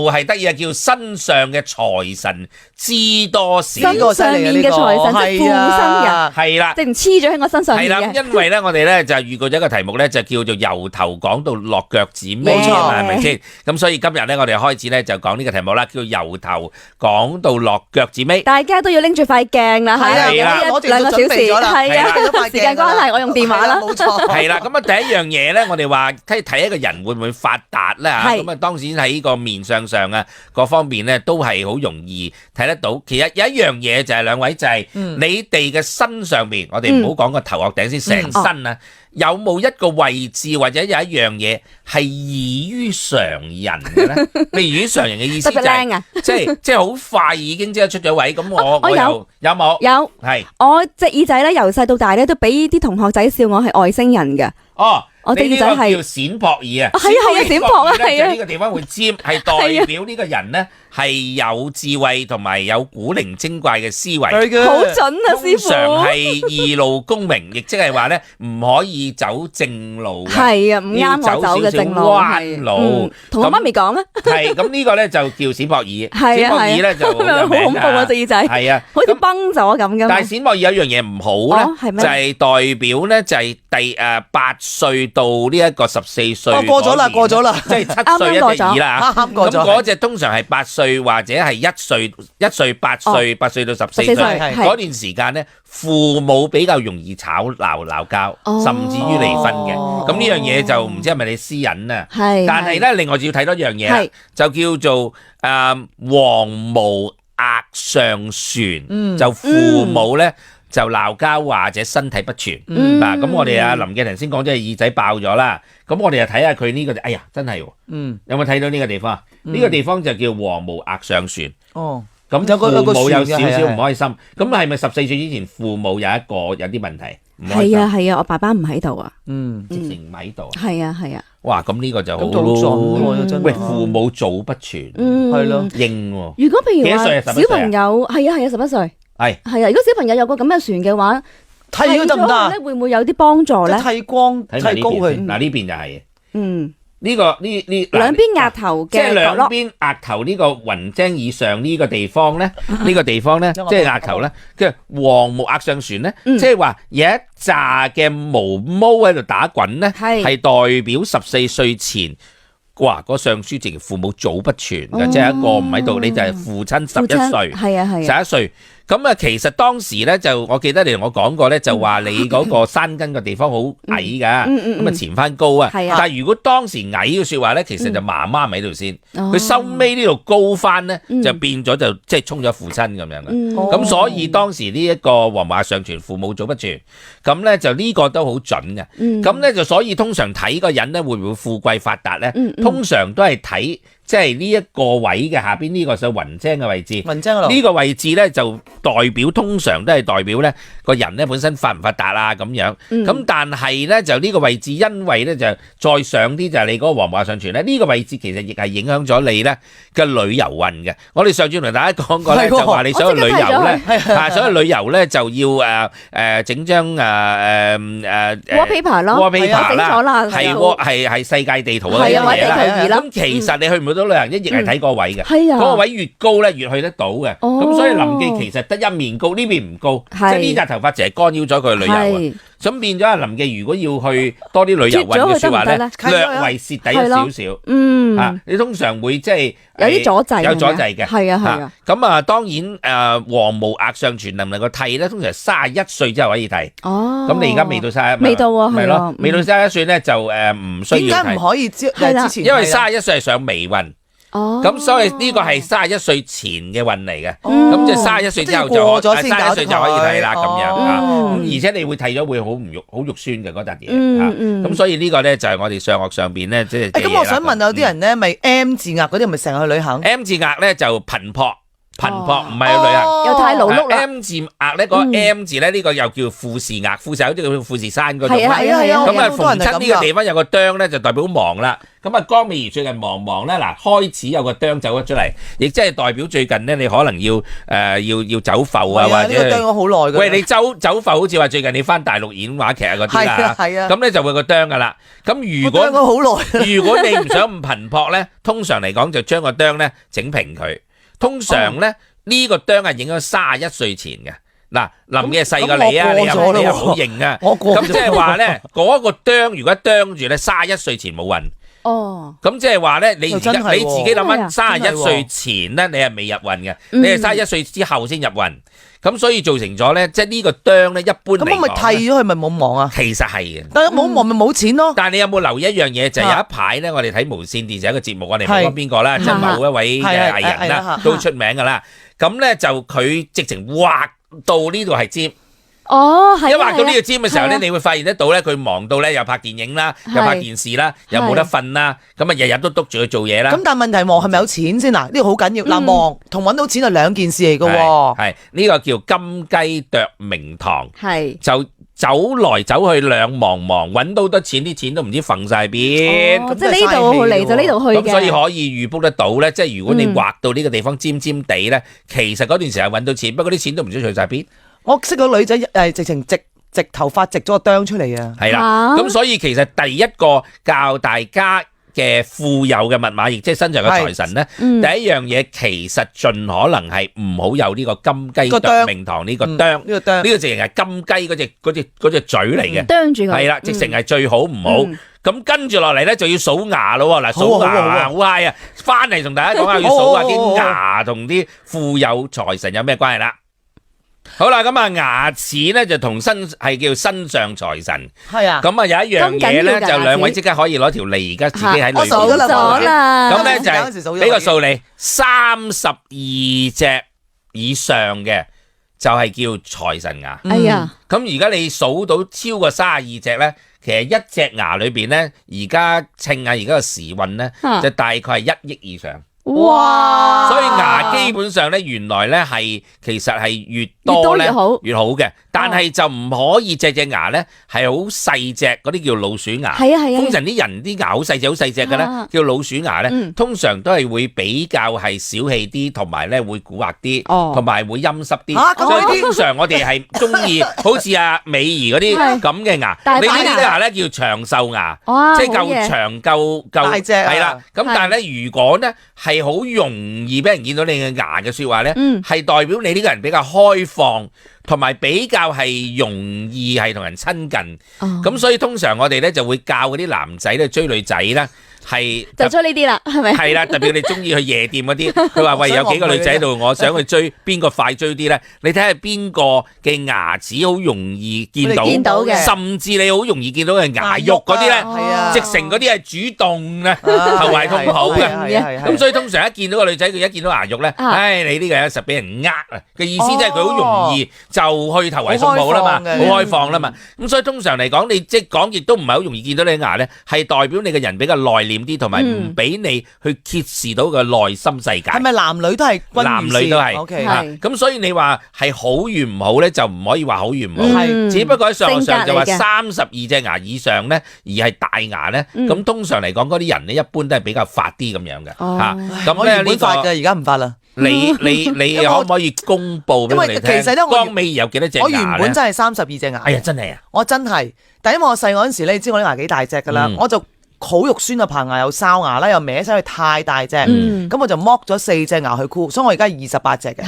係得意啊，叫身上嘅財神知多少。身上面嘅財神即係附身人，係啦，定黐咗喺我身上面嘅。係啦，因為咧我哋咧就預告咗一個題目咧，就叫做由頭講到落腳趾尾冇錯啊嘛，係咪先？咁所以今日咧我哋開始咧就講呢個題目啦，叫由頭講到落腳趾尾。大家都要拎住塊鏡啦，係啦一兩個小時，係啊，時間關係，我用電話啦。冇錯。係啦，咁啊第一樣嘢咧，我哋話睇一個人會唔會發達咧嚇，係咁啊當然喺呢個面相上啊各方面咧都係好容易睇得到。其實有一樣嘢就係兩位就係你哋嘅身上面，我哋唔好講個頭殼頂先，成身啊有冇一個位置或者有一樣嘢係異於常人嘅咧？異於常人嘅意思就係即係好快已經即係出咗位。咁我有冇？有係我隻耳仔咧，由細到大咧都俾啲同學仔笑我係外星人嘅。哦，我隻耳仔係叫閃撲耳啊！係啊，閃撲啊，係啊，呢個地方會尖，係代表呢個人咧係有智慧同埋有古靈精怪嘅思維，好準啊，師傅。通常係異路功名，亦即係話咧唔可以走正路嘅，係啊，唔啱我走嘅正路，彎路。同我媽咪講啊，係咁呢個咧就叫閃撲耳，係啊，閃撲耳咧就好恐怖啊隻耳仔，係啊，好似崩咗咁噶。但係閃撲耳有一樣嘢唔好咧，就係代表咧就係第8歲到呢一個14歲。過咗啦，即係7歲一隻耳啦。啱過咗。咁嗰隻通常係8歲或者係1歲8歲，8歲到14歲嗰段時間咧，父母比較容易吵鬧交，甚至於離婚嘅。咁呢樣嘢就唔知係咪你私隱啊？係。但係咧，另外要睇多樣嘢，就叫做黃毛額上旋，就父母咧。就鬧交或者身體不全嗱，咁我哋阿林嘅頭先講咗耳仔爆咗啦，咁我哋就睇下佢呢個，哎呀真係喎，有冇睇到呢個地方啊？呢個地方就叫黃毛額上旋。哦，咁父母有少少唔開心，咁係咪14歲之前父母有啲問題？係啊係啊，我爸爸唔喺度啊，直情唔喺度。係啊係啊。哇，咁呢個就好咯，喂，父母早不全，係咯，應喎。如果譬如話小朋友係啊11歲。係啊，如果小朋友有個咁嘅船嘅話，剃咗得唔得？咧會唔會有啲幫助咧？剃光、剃高佢。嗱呢邊就係，呢兩邊額頭嘅，即係兩邊額頭呢個雲精以上呢個地方咧，呢個地方咧，即係額頭咧，叫黃毛額上旋咧，即係話有一紮嘅毛毛喺度打滾咧，係代表14歲前。哇！個上書直父母早不全嘅，即係一個唔喺度，你就係父親11歲，係啊係11歲。咁啊，其實當時咧就我記得你同我講過咧，就話你嗰個山根嘅地方好矮㗎，咁啊前翻高啊。但係如果當時矮嘅説話咧，其實就媽媽喺度先，佢收尾呢度高翻咧，就變咗就即係衝咗父親咁樣嘅。咁所以當時呢一個黃毛額上旋，父母早不全，咁咧就呢個都好準嘅。咁咧就所以通常睇個人咧會唔會富貴發達咧？通常都係睇即係呢一個位嘅下邊呢個就雲精嘅位置，呢個位置咧就代表通常都係代表咧個人咧本身發唔發達啊咁樣。咁但係咧就呢個位置，因為咧就再上啲就係你嗰個黃毛額上旋咧，呢個位置其實亦係影響咗你咧嘅旅遊運嘅。我哋上次同大家講過咧，就話你想去旅遊咧，想去旅遊咧就要整張wallpaper 咯，wallpaper 啦，係世界地圖嗰啲嘢啦。咁其實你去唔到旅行，一直係睇嗰個位嘅，嗰個位越高咧越去得到嘅。咁所以林記其實得一面高，呢邊唔高，即係呢紮頭髮淨係干擾咗佢旅遊啊。咁變咗阿林記，如果要去多啲旅遊運嘅説話咧，略為蝕底咗少少。你通常會即係有啲阻滯，有阻滯嘅。係啊。咁啊，當然黃毛額上旋能唔能夠剃咧？通常31歲之後可以剃。咁你而家未到31，未到啊，係咯，未到31歲咧就唔需要剃。點解唔可以之前？因為31歲係上微運。咁所以呢個係31歲前嘅運嚟嘅，咁即係31歲之後就31歲就可以剃啦咁樣啊。而且你會剃咗會好肉酸嘅嗰笪嘢。咁所以呢個咧就係我哋上學上邊咧即係。咁我想問有啲人咧咪 M 字額嗰啲咪成日去旅行？ M 字額咧就頻撲。頻撲唔係女啊，又太勞碌啦。M 字額咧，嗰個 M 字咧，呢個又叫富士額，富士好似叫富士山嗰種。係啊。咁啊，逢親呢個地方有個啄咧，就代表忙啦。咁啊，江美儀最近忙咧，嗱開始有個啄走咗出嚟，亦即係代表最近咧，你可能要走埠啊，或者呢個啄咗好耐。喂，你走埠好似話最近你翻大陸演話劇啊嗰啲啦，咁咧就會個啄噶啦。咁如果如果你唔想咁頻撲咧，通常嚟講就將個啄咧整平佢。通常咧呢個啄係影咗31歲前嘅。嗱，林嘅細過你啊，你又好型啊。咁即係話咧，嗰個啄如果啄住咧31歲前冇運。咁即係話咧，你自己諗翻31歲前咧，你係未入運嘅，你係31歲之後先入運。咁所以造成咗咧，即係呢個啄咧，一般嚟講，咁我咪剃咗佢咪冇忙啊？其實係嘅，但係冇忙咪冇錢咯。但係你有冇留意一樣嘢？就係有一排咧，我哋睇無線電視一個節目，我哋唔講邊個啦，即係某一位嘅藝人啦，都出名噶啦。咁咧就佢直情畫到呢度係尖。一畫到呢個尖嘅時候咧，你會發現得到咧，佢忙到咧又拍電影啦，又拍電視啦，又冇得瞓啦，咁啊日日都督住去做嘢啦。咁但係問題忙係咪有錢先嗱？呢個好緊要嗱，忙同揾到錢係兩件事嚟㗎喎。係呢個叫金雞啄明堂，就走來走去兩忙，揾到得錢，啲錢都唔知揈晒邊。即係呢度嚟就呢度去嘅。咁所以可以預卜得到咧，即係如果你畫到呢個地方尖尖地咧，其實嗰段時間揾到錢，不過啲錢都唔知去晒邊。我識個女仔直情直頭髮直咗個啄出嚟啊！係啦，咁所以其實第一個教大家嘅富有嘅密碼，亦即係身上嘅財神咧，第一樣嘢其實盡可能係唔好有呢個金雞啄明堂呢個啄，呢個直情係金雞嗰隻嘴嚟嘅，啄住佢係啦，直情係最好唔好。咁跟住落嚟咧就要數牙咯喎，嗱數牙好嗨啊！翻嚟同大家講下要數下啲牙同啲富有財神有咩關係啦。好啦，咁啊牙齒咧就同係叫身上財神，係啊，咁啊有一樣嘢咧就兩位即刻可以攞條脷而家自己喺裏邊，我數咗啦，咁咧就係俾個數你32隻以上嘅就係叫財神牙。哎呀，咁而家你數到超過32隻咧，其實一隻牙裏邊咧而家稱下而家個時運咧就大概係1億以上。哇！所以牙基本上咧，原來咧其實係越多咧越好嘅，但係就唔可以隻牙咧係好細隻，嗰啲叫老鼠牙。係啊。通常啲人啲牙好細隻嘅咧，叫老鼠牙咧，通常都係會比較係小氣啲，同埋咧會蠱惑啲，同埋會陰濕啲。所以通常我哋係中意好似阿美儀嗰啲咁嘅牙。你呢啲牙咧叫長壽牙，即係夠長夠大隻。係啦，咁但係咧，如果咧係好容易俾人見到你嘅牙嘅說話咧，係代表你呢個人比較開放，同埋比較係容易係同人親近。咁所以通常我哋咧就會教嗰啲男仔咧追女仔啦。係就追呢啲啦，係咪？係啦，特別你中意去夜店嗰啲，佢話喂有幾個女仔喺度，我想去追邊個快追啲咧？你睇下邊個嘅牙齒好容易見到嘅，甚至你好容易見到嘅牙肉嗰啲咧，直成嗰啲係主動咧，投懷痛抱嘅。咁所以通常一見到個女仔，佢一見到牙肉咧，唉，你呢個有實俾人呃啊嘅意思，即係佢好容易就去投懷送抱啦嘛，好開放啦嘛。咁所以通常嚟講，你即係講亦都唔係好容易見到你嘅牙咧，係代表你嘅人比較內斂啲，同埋唔俾你去揭示到個內心世界。係咪男女都係？男女都係。OK，咁所以你話係好與唔好咧，就唔可以話好與唔好。只不過喺上就話32隻牙以上咧，而係大牙咧，咁通常嚟講嗰啲人咧，一般都係比較發啲咁樣嘅。咁咧呢個而家唔發啦。你可唔可以公布俾我哋聽？其實咧，江美儀有幾多隻牙咧？我原本真係32隻牙。哎呀，真係啊！我真係，但因為我細嗰陣時咧，你知我啲牙幾大隻噶啦，我就好肉酸啊，棚牙又哨牙啦，又歪晒去太大隻，咁我就剝咗4隻牙去箍，所以我而家28隻嘅。